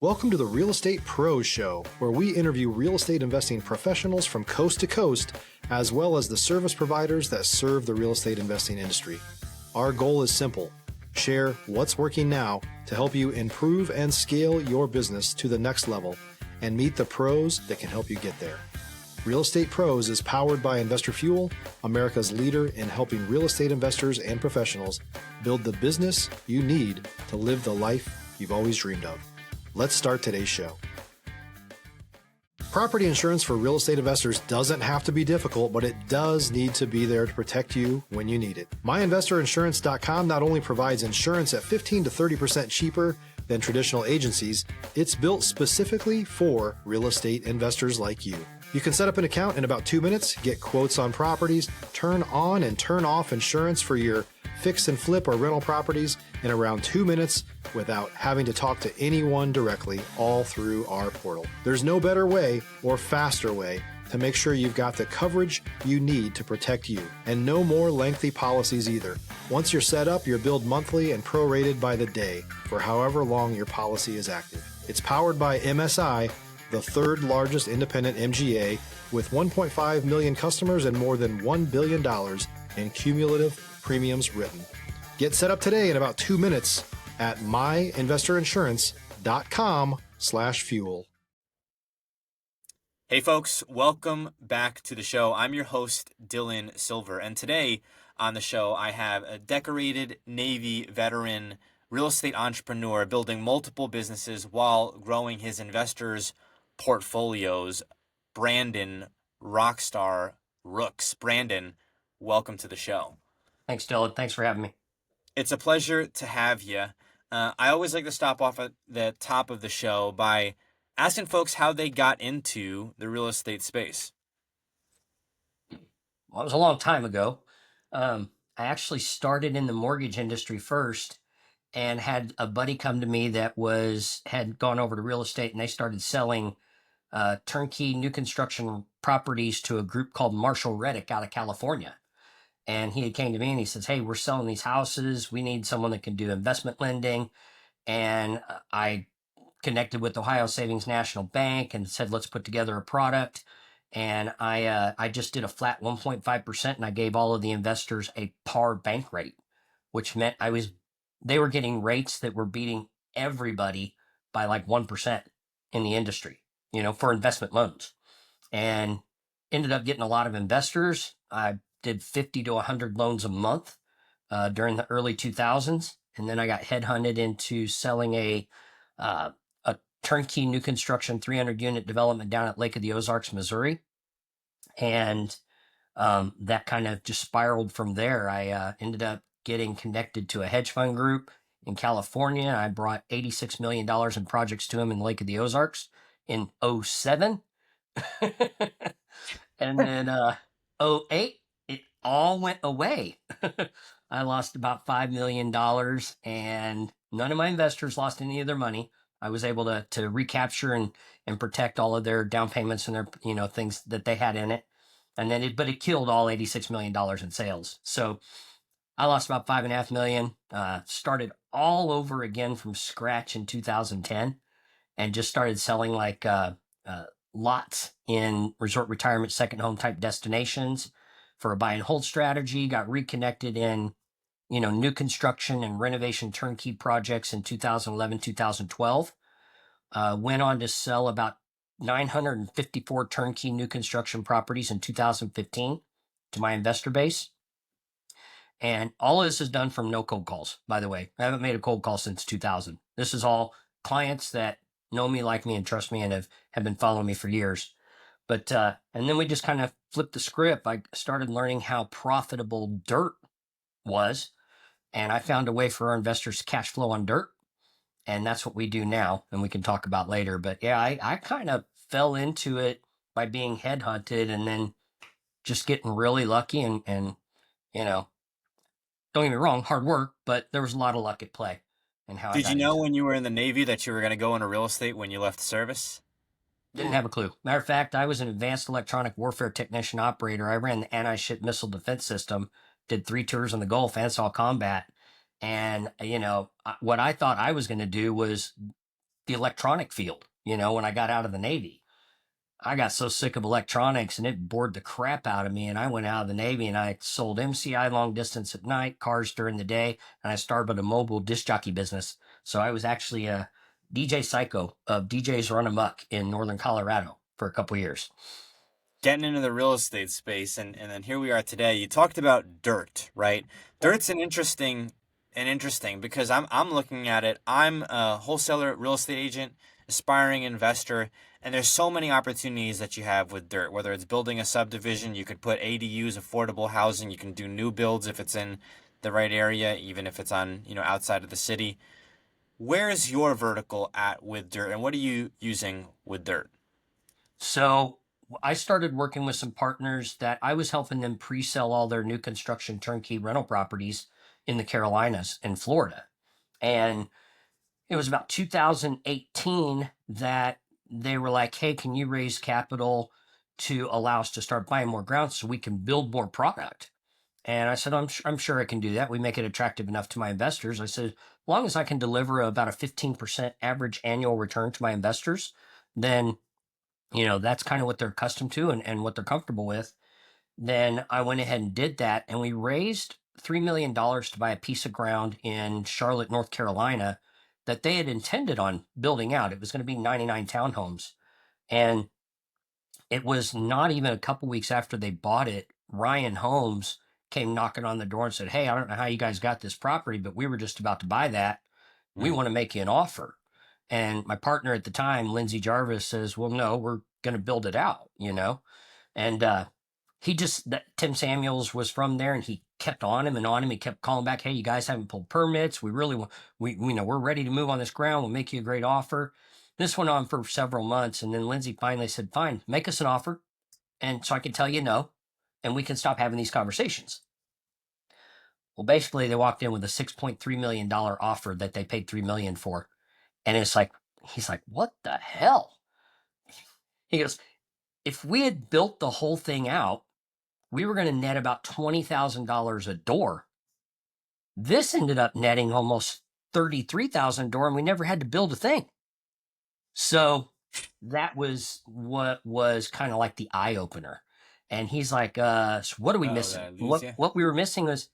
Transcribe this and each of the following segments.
Welcome to the Real Estate Pros Show, where we interview real estate investing professionals from coast to coast, as well as the service providers that serve the real estate investing industry. Our goal is simple: share what's working now to help you improve and scale your business to the next level and meet the pros that can help you get there. Real Estate Pros is powered by Investor Fuel, America's leader in helping real estate investors and professionals build the business you need to live the life you've always dreamed of. Let's start today's show. Property insurance for real estate investors doesn't have to be difficult, but it does need to be there to protect you when you need it. MyInvestorInsurance.com not only provides insurance at 15 to 30% cheaper than traditional agencies, it's built specifically for real estate investors like you. You can set up an account in about 2 minutes, get quotes on properties, turn on and turn off insurance for your fix and flip or rental properties in around 2 minutes without having to talk to anyone directly, all through our portal. There's no better way or faster way to make sure you've got the coverage you need to protect you, and no more lengthy policies either. Once you're set up, you're billed monthly and prorated by the day for however long your policy is active. It's powered by MSI, the third largest independent MGA, with 1.5 million customers and more than $1 billion in cumulative premiums written. Get set up today in about 2 minutes at myinvestorinsurance.com/fuel. Hey folks, welcome back to the show. I'm your host, Dylan Silver, and today on the show I have a decorated Navy veteran real estate entrepreneur building multiple businesses while growing his investors' portfolios, Brandon Rockstar Rooks. Brandon, welcome to the show. Thanks, Dylan. Thanks for having me. It's a pleasure to have you. I always like to stop off at the top of the show by asking folks how they got into the real estate space. Well, it was a long time ago. I actually started in the mortgage industry first and had a buddy come to me that had gone over to real estate, and they started selling turnkey new construction properties to a group called Marshall Reddick out of California. And he had came to me and he says, "Hey, we're selling these houses. We need someone that can do investment lending." And I connected with Ohio Savings National Bank and said, "Let's put together a product." And I just did a flat 1.5%, and I gave all of the investors a par bank rate, which meant they were getting rates that were beating everybody by like 1% in the industry, for investment loans. And ended up getting a lot of investors. I did 50 to 100 loans a month during the early 2000s. And then I got headhunted into selling a turnkey new construction 300 unit development down at Lake of the Ozarks, Missouri. And that kind of just spiraled from there. I ended up getting connected to a hedge fund group in California. I brought $86 million in projects to them in Lake of the Ozarks in 2007. And then 2008, it all went away. I lost about $5 million, and none of my investors lost any of their money. I was able to recapture and protect all of their down payments and their things that they had in it. And then but it killed all $86 million in sales. So I lost about $5.5 million, started all over again from scratch in 2010, and just started selling like lots in resort retirement second home type destinations for a buy and hold strategy. Got reconnected in new construction and renovation turnkey projects in 2011, 2012. Went on to sell about 954 turnkey new construction properties in 2015 to my investor base. And all of this is done from no cold calls, by the way. I haven't made a cold call since 2000. This is all clients that know me, like me, and trust me, and have been following me for years. But and then we just kind of flipped the script. I started learning how profitable dirt was, and I found a way for our investors to cash flow on dirt. And that's what we do now, and we can talk about later. But yeah, I kind of fell into it by being headhunted and then just getting really lucky and don't get me wrong, hard work, but there was a lot of luck at play. And how Did you know when you were in the Navy that you were going to go into real estate when you left the service? Didn't have a clue. Matter of fact, I was an advanced electronic warfare technician operator. I ran the anti-ship missile defense system, did 3 tours in the Gulf, and saw combat. And, what I thought I was going to do was the electronic field, when I got out of the Navy. I got so sick of electronics and it bored the crap out of me. And I went out of the Navy and I sold MCI long distance at night, cars during the day. And I started a mobile disc jockey business. So I was actually a DJ psycho of DJs Run Amok in Northern Colorado for a couple years. Getting into the real estate space, and then here we are today. You talked about dirt, right? Dirt's an interesting because I'm looking at it. I'm a wholesaler, real estate agent, aspiring investor, and there's so many opportunities that you have with dirt. Whether it's building a subdivision, you could put ADUs, affordable housing. You can do new builds if it's in the right area, even if it's on outside of the city. Where is your vertical at with dirt, and what are you using with dirt? So I started working with some partners that I was helping them pre-sell all their new construction turnkey rental properties in the Carolinas and Florida. And it was about 2018 that they were like, hey, can you raise capital to allow us to start buying more ground so we can build more product? And I said, I'm sure I can do that. We make it attractive enough to my investors. I said, as long as I can deliver about a 15% average annual return to my investors, then that's kind of what they're accustomed to and what they're comfortable with. Then I went ahead and did that. And we raised $3 million to buy a piece of ground in Charlotte, North Carolina that they had intended on building out. It was going to be 99 townhomes. And it was not even a couple weeks after they bought it, Ryan Holmes came knocking on the door and said, hey, I don't know how you guys got this property, but we were just about to buy that. We want to make you an offer. And my partner at the time, Lindsay Jarvis, says, well, no, we're going to build it out, And Tim Samuels was from there and he kept on him and on him. He kept calling back, hey, you guys haven't pulled permits. We really want, we're ready to move on this ground. We'll make you a great offer. This went on for several months. And then Lindsay finally said, fine, make us an offer. And so I can tell you no, and we can stop having these conversations. Well, basically they walked in with a $6.3 million offer that they paid $3 million for. And it's like, he's like, what the hell? He goes, if we had built the whole thing out, we were going to net about $20,000 a door. This ended up netting almost $33,000 a door, and we never had to build a thing. So that was what was kind of like the eye opener. And he's like, so what are we missing? What we were missing was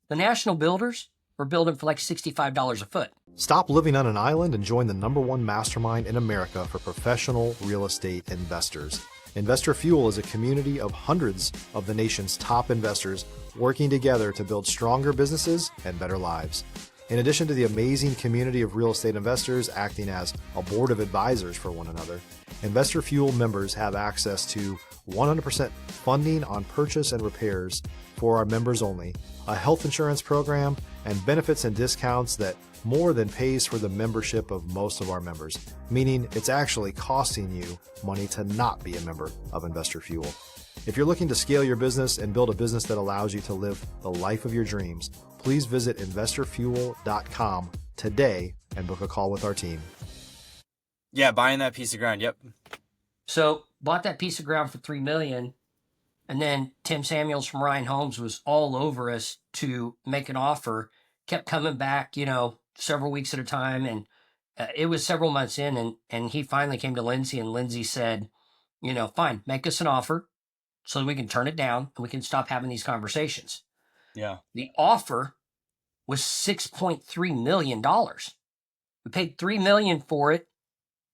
the national builders were building for like $65 a foot. Stop living on an island and join the #1 mastermind in America for professional real estate investors. Investor Fuel is a community of hundreds of the nation's top investors working together to build stronger businesses and better lives. In addition to the amazing community of real estate investors acting as a board of advisors for one another, Investor Fuel members have access to 100% funding on purchase and repairs for our members only, a health insurance program, and benefits and discounts that more than pays for the membership of most of our members, meaning it's actually costing you money to not be a member of Investor Fuel. If you're looking to scale your business and build a business that allows you to live the life of your dreams, please visit investorfuel.com today and book a call with our team. Yeah, buying that piece of ground. Yep. So bought that piece of ground for $3 million. And then Tim Samuels from Ryan Holmes was all over us to make an offer, kept coming back, several weeks at a time. And it was several months in, and he finally came to Lindsay, and Lindsay said, fine, make us an offer so that we can turn it down and we can stop having these conversations. Yeah. The offer was $6.3 million. We paid $3 million for it,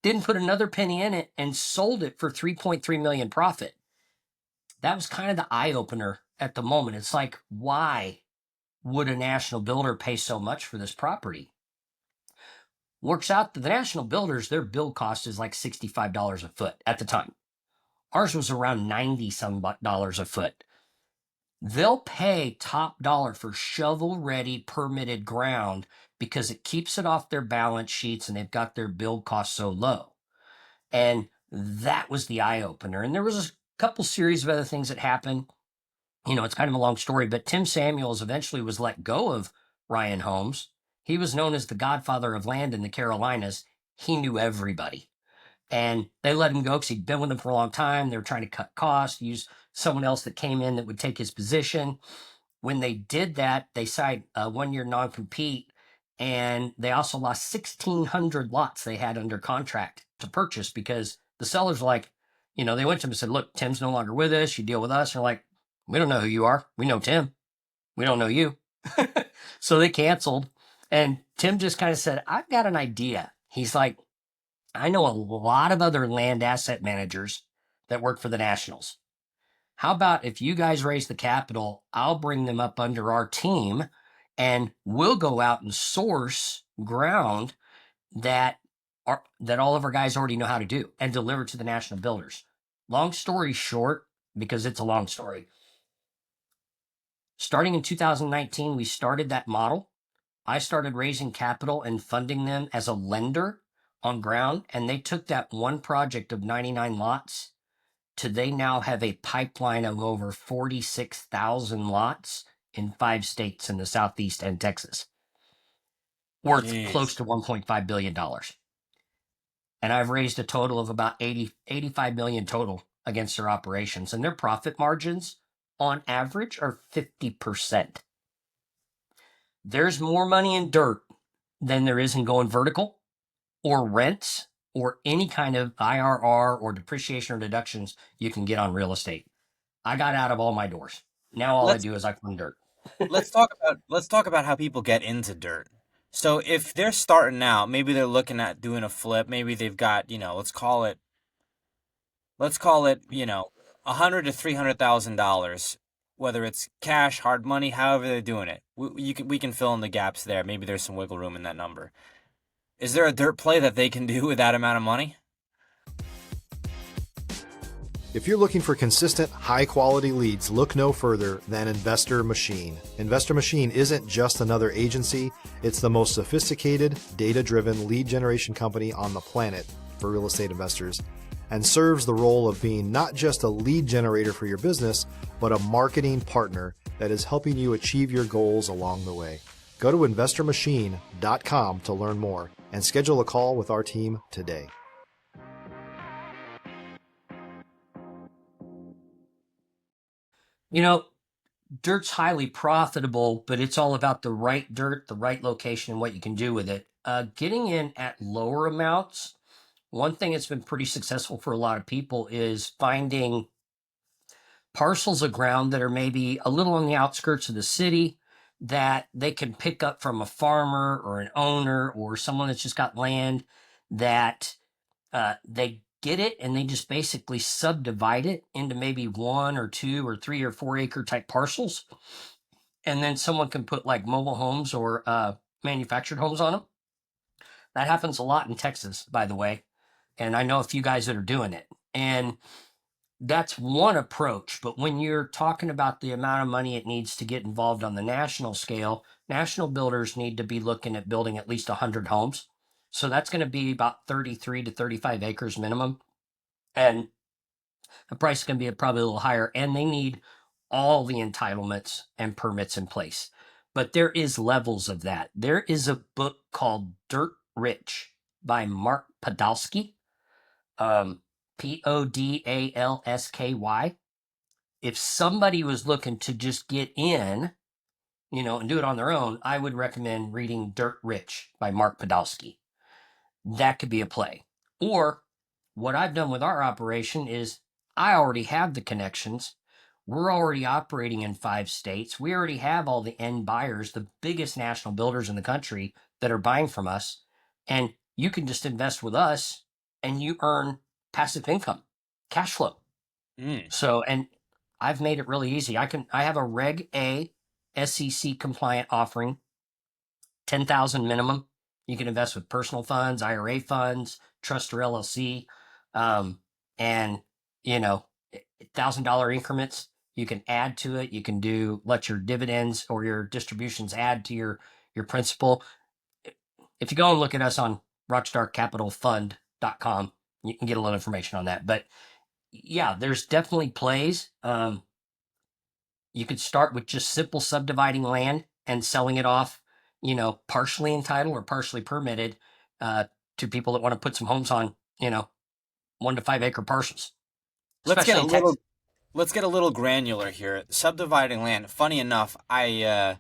didn't put another penny in it, and sold it for $3.3 million profit. That was kind of the eye opener at the moment. It's like, why would a national builder pay so much for this property? Works out that the national builders, their build cost is like $65 a foot at the time. Ours was around $90-some a foot. They'll pay top dollar for shovel-ready permitted ground because it keeps it off their balance sheets and they've got their build costs so low. And that was the eye opener. And there was a couple series of other things that happened. It's kind of a long story, but Tim Samuels eventually was let go of Ryan Holmes. He was known as the godfather of land in the Carolinas. He knew everybody. And they let him go because he'd been with them for a long time. They were trying to cut costs, use someone else that came in that would take his position. When they did that, they signed a 1-year non-compete, And they also lost 1,600 lots they had under contract to purchase because the sellers were like, they went to him and said, look, Tim's no longer with us. You deal with us. And they're like, we don't know who you are. We know Tim. We don't know you. So they canceled. And Tim just kind of said, I've got an idea. He's like, I know a lot of other land asset managers that work for the Nationals. How about if you guys raise the capital, I'll bring them up under our team and we'll go out and source ground that that all of our guys already know how to do and deliver to the national builders. Long story short, because it's a long story. Starting in 2019, we started that model. I started raising capital and funding them as a lender on ground, and they took that one project of 99 lots to they now have a pipeline of over 46,000 lots in 5 states in the Southeast and Texas, worth close Jeez. to $1.5 billion. And I've raised a total of about 85 million total against their operations. And their profit margins on average are 50%. There's more money in dirt than there is in going vertical or rents or any kind of IRR or depreciation or deductions you can get on real estate. I got out of all my doors. Now all I Let's do is I fund dirt. let's talk about how people get into dirt. So if they're starting out, maybe they're looking at doing a flip. Maybe they've got, let's call it, $100,000 to $300,000, whether it's cash, hard money, however they're doing it. We can fill in the gaps there. Maybe there's some wiggle room in that number. Is there a dirt play that they can do with that amount of money? If you're looking for consistent, high-quality leads, look no further than Investor Machine. Investor Machine isn't just another agency, it's the most sophisticated, data-driven lead generation company on the planet for real estate investors, and serves the role of being not just a lead generator for your business, but a marketing partner that is helping you achieve your goals along the way. Go to investormachine.com to learn more and schedule a call with our team today. Dirt's highly profitable, but it's all about the right dirt, the right location, and what you can do with it. Getting in at lower amounts, one thing that's been pretty successful for a lot of people is finding parcels of ground that are maybe a little on the outskirts of the city that they can pick up from a farmer or an owner or someone that's just got land that they get it and they just basically subdivide it into maybe 1 or 2 or 3 or 4 acre type parcels. And then someone can put like mobile homes or manufactured homes on them. That happens a lot in Texas, by the way. And I know a few guys that are doing it. And that's one approach. But when you're talking about the amount of money it needs to get involved on the national scale, national builders need to be looking at building at least 100 homes. So that's going to be about 33 to 35 acres minimum. And the price is going to be probably a little higher. And they need all the entitlements and permits in place. But there is levels of that. There is a book called Dirt Rich by Mark Podolsky. Podalsky. If somebody was looking to just get in, and do it on their own, I would recommend reading Dirt Rich by Mark Podolsky. That could be a play. Or what I've done with our operation is I already have the connections. We're already operating in 5 states. We already have all the end buyers, the biggest national builders in the country that are buying from us. And you can just invest with us and you earn passive income, cash flow. So, and I've made it really easy. I have a Reg A SEC compliant offering, 10,000 minimum. You can invest with personal funds, IRA funds, trust or LLC, and $1,000 increments. You can add to it. You can let your dividends or your distributions add to your principal. If you go and look at us on rockstarcapitalfund.com, you can get a little information on that. But yeah, there's definitely plays. You could start with just simple subdividing land and selling it off, partially entitled or partially permitted to people that want to put some homes on, 1 to 5 acre parcels. Let's get Especially a in little Texas. let's get a little granular here. Subdividing land. Funny enough, I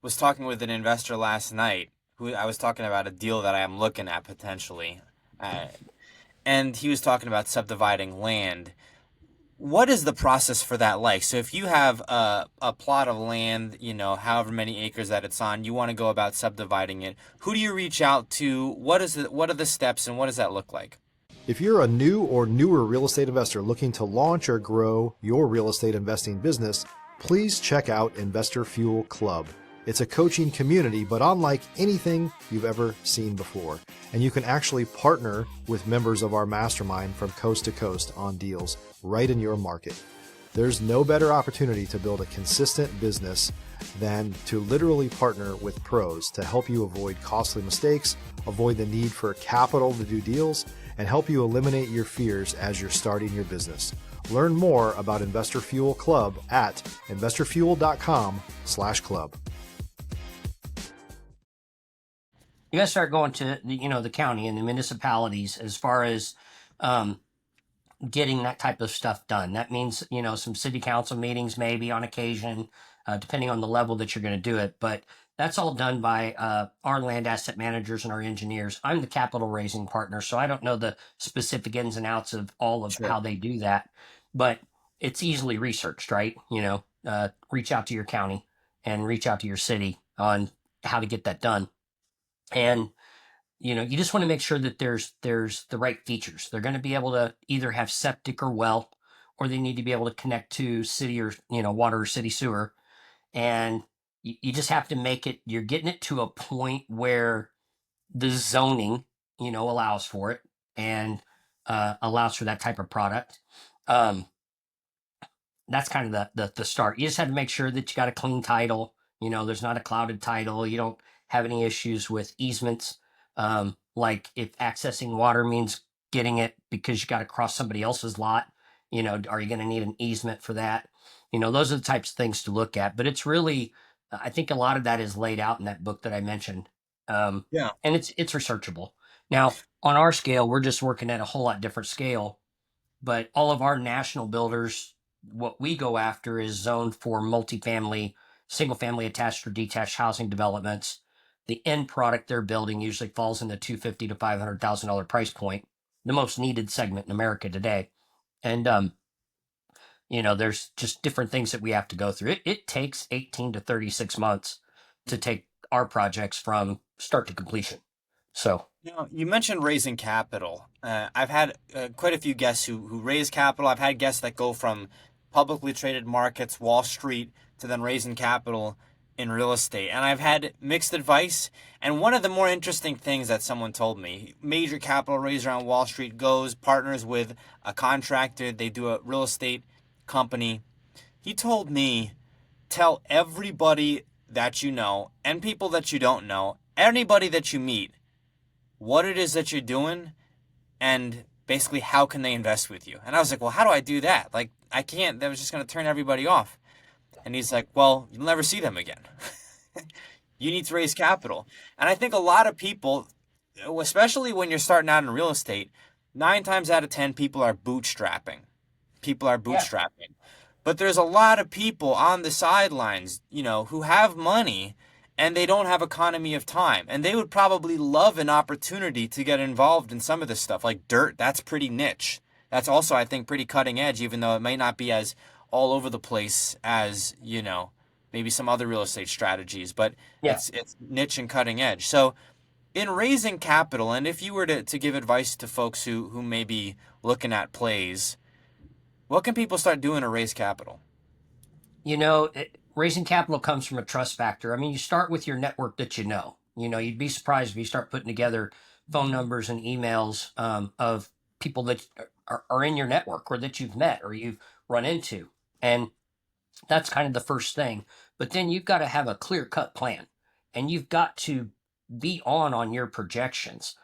was talking with an investor last night. who I was talking about a deal that I am looking at potentially, uh, and he was talking about subdividing land. What is the process for that like? So if you have a plot of land, however many acres that it's on, you want to go about subdividing it. Who do you reach out to? What are the steps and what does that look like? If you're a new or newer real estate investor looking to launch or grow your real estate investing business, please check out Investor Fuel Club. It's a coaching community, but unlike anything you've ever seen before. And you can actually partner with members of our mastermind from coast to coast on deals right in your market. There's no better opportunity to build a consistent business than to literally partner with pros to help you avoid costly mistakes, avoid the need for capital to do deals, and help you eliminate your fears as you're starting your business. Learn more about Investor Fuel Club at investorfuel.com/club. You got to start going to the county and the municipalities as far as getting that type of stuff done. That means some city council meetings maybe on occasion, depending on the level that you're going to do it. But that's all done by our land asset managers and our engineers. I'm the capital raising partner, so I don't know the specific ins and outs of all of Sure. how they do that, but it's easily researched, right? Reach out to your county and reach out to your city on how to get that done. And you just want to make sure that there's the right features. They're going to be able to either have septic or well, or they need to be able to connect to city or water or city sewer. And you just have to make it. You're getting it to a point where the zoning allows for it and allows for that type of product. Um, that's kind of the start. You just have to make sure that you got a clean title. There's not a clouded title. You don't have any issues with easements. Like if accessing water means getting it because you got to cross somebody else's lot, are you going to need an easement for that? Those are the types of things to look at. But it's really, I think a lot of that is laid out in that book that I mentioned, Yeah. and it's researchable. Now on our scale, we're just working at a whole lot different scale, but all of our national builders, what we go after is zoned for multifamily, single family attached or detached housing developments. The end product they're building usually falls in the $250,000 to $500,000 price point, the most needed segment in America today. And there's just different things that we have to go through. It takes 18 to 36 months to take our projects from start to completion. So You mentioned raising capital. I've had quite a few guests who raise capital. I've had guests that go from publicly traded markets, Wall Street, to then raising capital in real estate. And I've had mixed advice. And one of the more interesting things that someone told me, major capital raiser on Wall Street goes, partners with a contractor, they do a real estate company. He told me, tell everybody that you know and people that you don't know, anybody that you meet, what it is that you're doing and basically how can they invest with you. And I was like, well, how do I do that? Like, I can't. That was just going to turn everybody off. And he's like, well, you'll never see them again. You need to raise capital. And I think a lot of people, especially when you're starting out in real estate, 9 times out of 10 people are bootstrapping. People are yeah, bootstrapping. But there's a lot of people on the sidelines, who have money and they don't have economy of time. And they would probably love an opportunity to get involved in some of this stuff. Like dirt, that's pretty niche. That's also, I think, pretty cutting edge, even though it may not be as all over the place as, maybe some other real estate strategies. But yeah. it's niche and cutting edge. So in raising capital, and if you were to give advice to folks who may be looking at plays, what can people start doing to raise capital? Raising capital comes from a trust factor. I mean, you start with your network that you know. You'd be surprised if you start putting together phone numbers and emails of people that are in your network or that you've met or you've run into. And that's kind of the first thing. But then you've got to have a clear cut plan and you've got to be on your projections,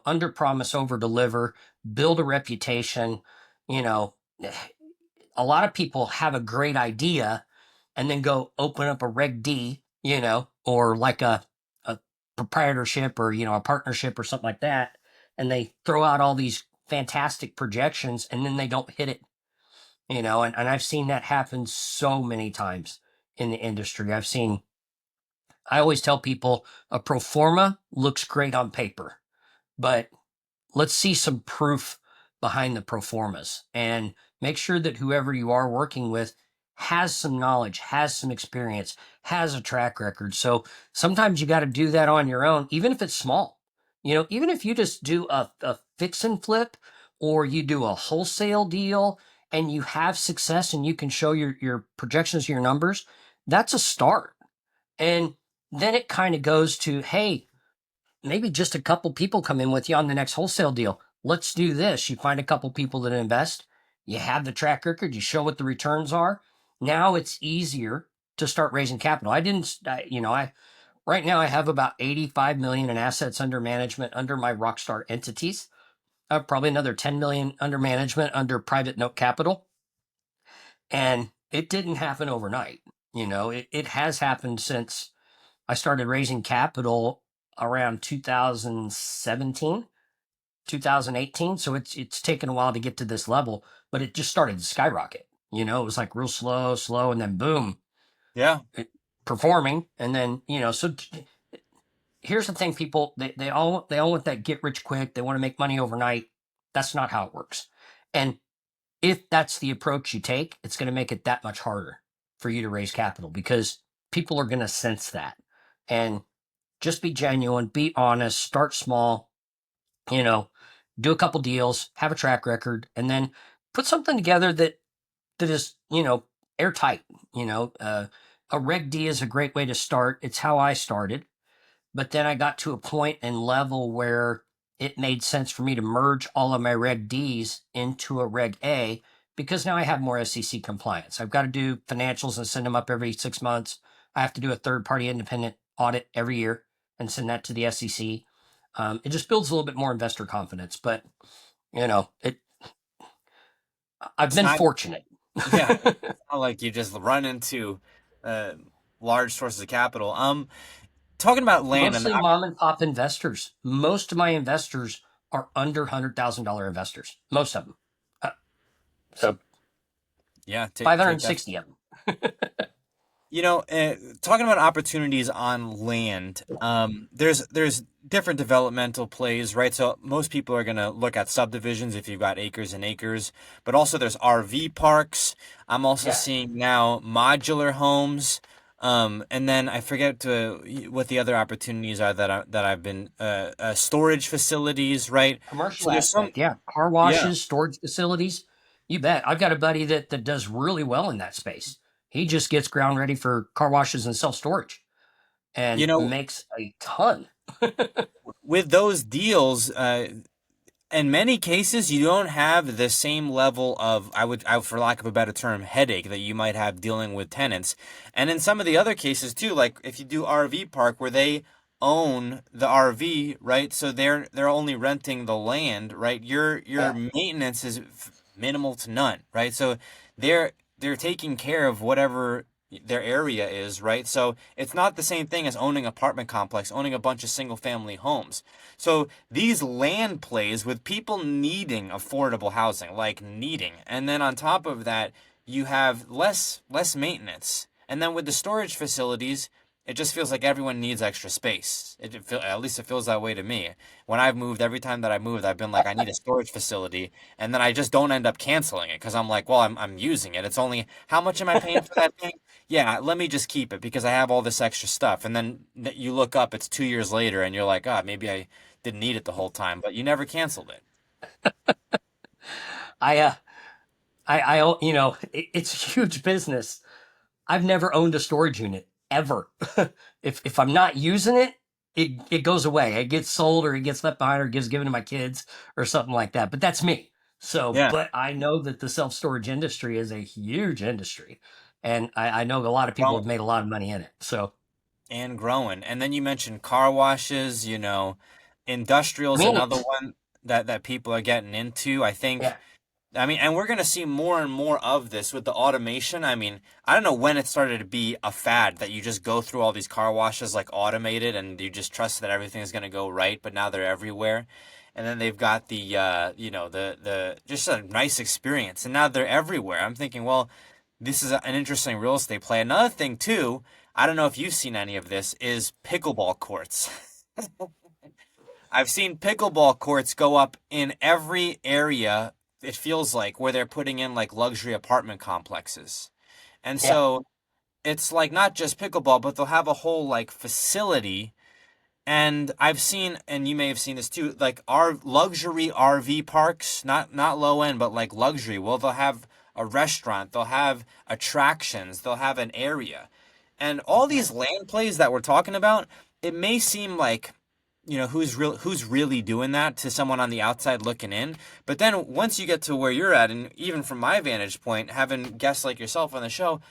under promise, over deliver, build a reputation. You know, a lot of people have a great idea and then go open up a Reg D, or like a proprietorship or, a partnership or something like that. And they throw out all these fantastic projections and then they don't hit it, and I've seen that happen so many times in the industry. I've seen I always tell people a pro forma looks great on paper, but let's see some proof behind the pro formas and make sure that whoever you are working with has some knowledge, has some experience, has a track record. So sometimes you got to do that on your own, even if it's small. Even if you just do a fix and flip or you do a wholesale deal and you have success and you can show your projections, your numbers, that's a start. And then it kind of goes to, hey, maybe just a couple people come in with you on the next wholesale deal. Let's do this. You find a couple people that invest. You have the track record. You show what the returns are. Now it's easier to start raising capital. I right now I have about 85 million in assets under management under my Rockstar entities. Probably another 10 million under management under private note capital. And it didn't happen overnight. It has happened since I started raising capital around 2017, 2018. So it's taken a while to get to this level, but it just started to skyrocket. It was like real slow, and then boom, Yeah. performing. And then, here's the thing, people, they all want that get rich quick. They want to make money overnight. That's not how it works. And if that's the approach you take, it's going to make it that much harder for you to raise capital because people are going to sense that. And just be genuine, be honest, start small, do a couple deals, have a track record, and then put something together that is, airtight. A Reg D is a great way to start. It's how I started. But then I got to a point and level where it made sense for me to merge all of my Reg Ds into a Reg A because now I have more SEC compliance. I've got to do financials and send them up every 6 months. I have to do a third-party independent audit every year and send that to the SEC. It just builds a little bit more investor confidence. But it. I've It's been not, fortunate. yeah, it's not like you just run into uh, large sources of capital. Talking about land, and Mostly mom and pop investors. Most of my investors are under $100,000 investors. Most of them. So yeah, take that. 560 of them. Talking about opportunities on land, there's different developmental plays, right? So most people are gonna look at subdivisions if you've got acres and acres, but also there's RV parks. I'm also Yeah. seeing now modular homes, and then I forget what the other opportunities are that I've been storage facilities, right? So Commercial there's some, aspect. Yeah. Car yeah, washes, storage facilities. You bet. I've got a buddy that does really well in that space. He just gets ground ready for car washes and self storage you and know, makes a ton. with those deals, in many cases, you don't have the same level of, for lack of a better term, headache that you might have dealing with tenants. And in some of the other cases too, like if you do RV park where they own the RV, right? So they're only renting the land, right? Your Yeah. maintenance is minimal to none, right? So they're taking care of whatever their area is, right? So it's not the same thing as owning apartment complex, owning a bunch of single family homes. So these land plays with people needing affordable housing, like needing, and then on top of that, you have less maintenance. And then with the storage facilities, it just feels like everyone needs extra space. At least it feels that way to me. When I've moved, every time that I moved, I've been like, I need a storage facility, and then I just don't end up canceling it because I'm like, well, I'm using it. It's only how much am I paying for that thing? Yeah, let me just keep it because I have all this extra stuff. And then you look up, it's 2 years later, and you're like, ah, maybe I didn't need it the whole time, but you never canceled it. I, it's a huge business. I've never owned a storage unit ever. If I'm not using it, it goes away. It gets sold or it gets left behind or gets given to my kids or something like that. But that's me. So, Yeah, but I know that the self storage industry is a huge industry, and I know a lot of people growing have made a lot of money in it. So, and growing. And then you mentioned car washes, I industrial's mean, another one that people are getting into. I think yeah, I mean, and we're going to see more and more of this with the automation. I mean, I don't know when it started to be a fad that you just go through all these car washes like automated and you just trust that everything is going to go right, but now they're everywhere. And then they've got the just a nice experience and now they're everywhere. I'm thinking, well, this is an interesting real estate play. Another thing too, I don't know if you've seen any of this, is pickleball courts. I've seen pickleball courts go up in every area, it feels like, where they're putting in like luxury apartment complexes. And Yeah. so it's like not just pickleball, but they'll have a whole like facility. And I've seen, and you may have seen this too, like our luxury RV parks, not low end, but like luxury. Well, they'll have a restaurant, they'll have attractions, they'll have an area. And all Yeah. these land plays that we're talking about, it may seem like, who's really doing that to someone on the outside looking in. But then once you get to where you're at, and even from my vantage point, having guests like yourself on the show,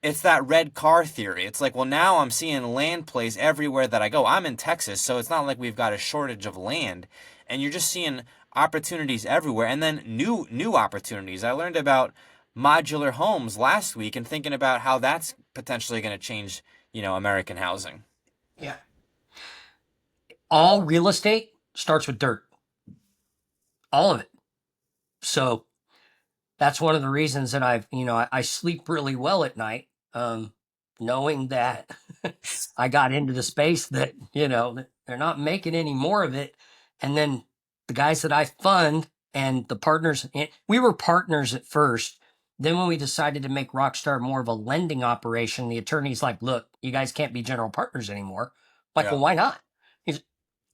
it's that red car theory. It's like, well, now I'm seeing land plays everywhere that I go. I'm in Texas, so it's not like we've got a shortage of land, and you're just seeing opportunities everywhere, and then new opportunities. I learned about modular homes last week, and thinking about how that's potentially going to change, American housing. Yeah. All real estate starts with dirt. All of it. So that's one of the reasons that I sleep really well at night, knowing that I got into the space that, they're not making any more of it. And then the guys that I fund and the partners, we were partners at first. Then when we decided to make Rockstar more of a lending operation, the attorney's like, look, you guys can't be general partners anymore. I'm like, Yeah. well, why not? He's,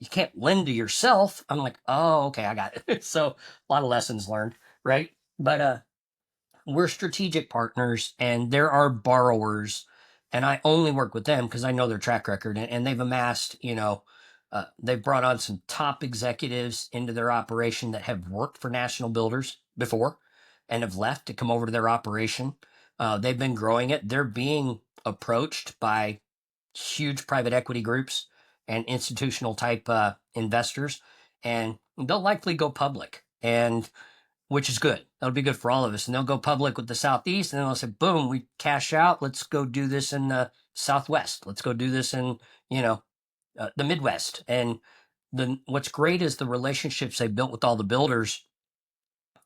you can't lend to yourself. I'm like, oh, okay, I got it. So a lot of lessons learned, right? But we're strategic partners and there are borrowers, and I only work with them because I know their track record, and they've amassed, they've brought on some top executives into their operation that have worked for national builders before and have left to come over to their operation. They've been growing it. They're being approached by huge private equity groups and institutional type investors, and they'll likely go public. And which is good. That'll be good for all of us. And they'll go public with the Southeast, and then they'll say, boom, we cash out. Let's go do this in the Southwest. Let's go do this in, the Midwest. And what's great is the relationships they built with all the builders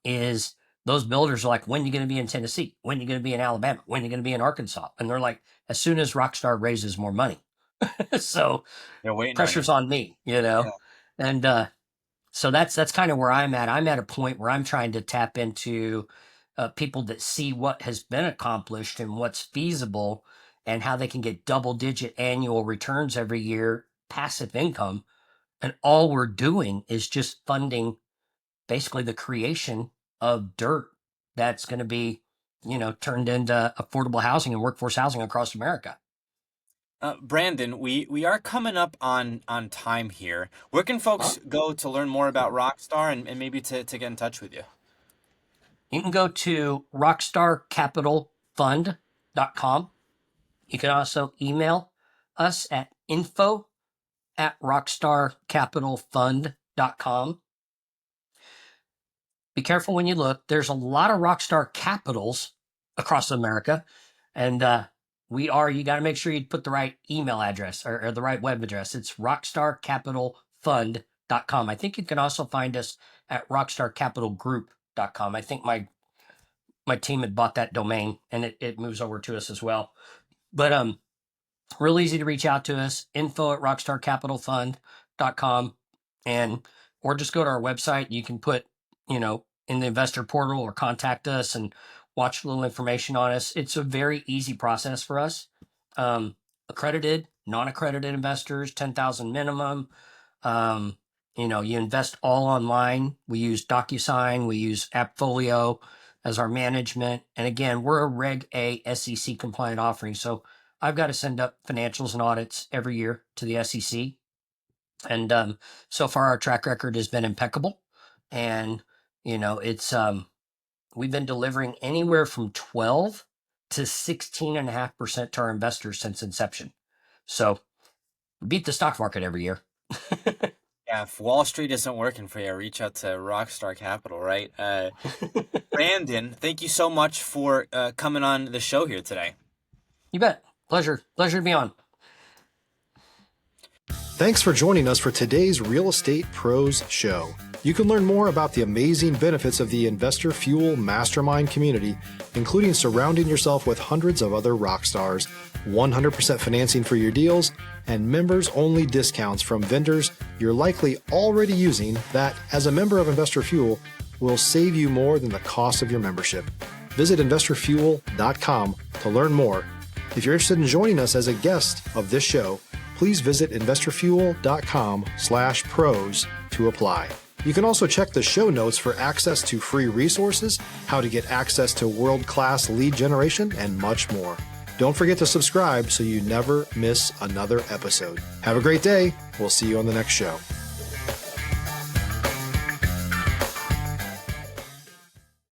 is those builders are like, when are you going to be in Tennessee? When are you going to be in Alabama? When are you going to be in Arkansas? And they're like, as soon as Rockstar raises more money. So They're waiting on you. pressure's on me, Yeah. and so that's kind of where I'm at. I'm at a point where I'm trying to tap into people that see what has been accomplished and what's feasible and how they can get double-digit annual returns every year, passive income. And all we're doing is just funding basically the creation of dirt that's going to be, turned into affordable housing and workforce housing across America. Brandon, we are coming up on time here. Where can folks go to learn more about Rockstar, and maybe to get in touch with you? You can go to rockstarcapitalfund.com. You can also email us at info@rockstarcapitalfund.com. Be careful when you look. There's a lot of Rockstar Capitals across America. And you got to make sure you put the right email address or the right web address. It's rockstarcapitalfund.com. I think you can also find us at rockstarcapitalgroup.com. I think my team had bought that domain, and it moves over to us as well. But real easy to reach out to us, info@rockstarcapitalfund.com, or just go to our website. You can put, in the investor portal, or contact us and watch a little information on us. It's a very easy process for us. Accredited, non-accredited investors, 10,000 minimum. You invest all online. We use DocuSign. We use AppFolio as our management. And again, we're a Reg A SEC compliant offering. So I've got to send up financials and audits every year to the SEC. And so far our track record has been impeccable. And, it's, we've been delivering anywhere from 12 to 16.5% to our investors since inception. So beat the stock market every year. Yeah, if Wall Street isn't working for you, reach out to Rockstar Capital, right? Brandon, thank you so much for coming on the show here today. You bet. Pleasure to be on. Thanks for joining us for today's Real Estate Pros Show. You can learn more about the amazing benefits of the Investor Fuel Mastermind community, including surrounding yourself with hundreds of other rock stars, 100% financing for your deals, and members-only discounts from vendors you're likely already using that, as a member of Investor Fuel, will save you more than the cost of your membership. Visit investorfuel.com to learn more. If you're interested in joining us as a guest of this show, please visit investorfuel.com/pros to apply. You can also check the show notes for access to free resources, how to get access to world-class lead generation, and much more. Don't forget to subscribe so you never miss another episode. Have a great day. We'll see you on the next show.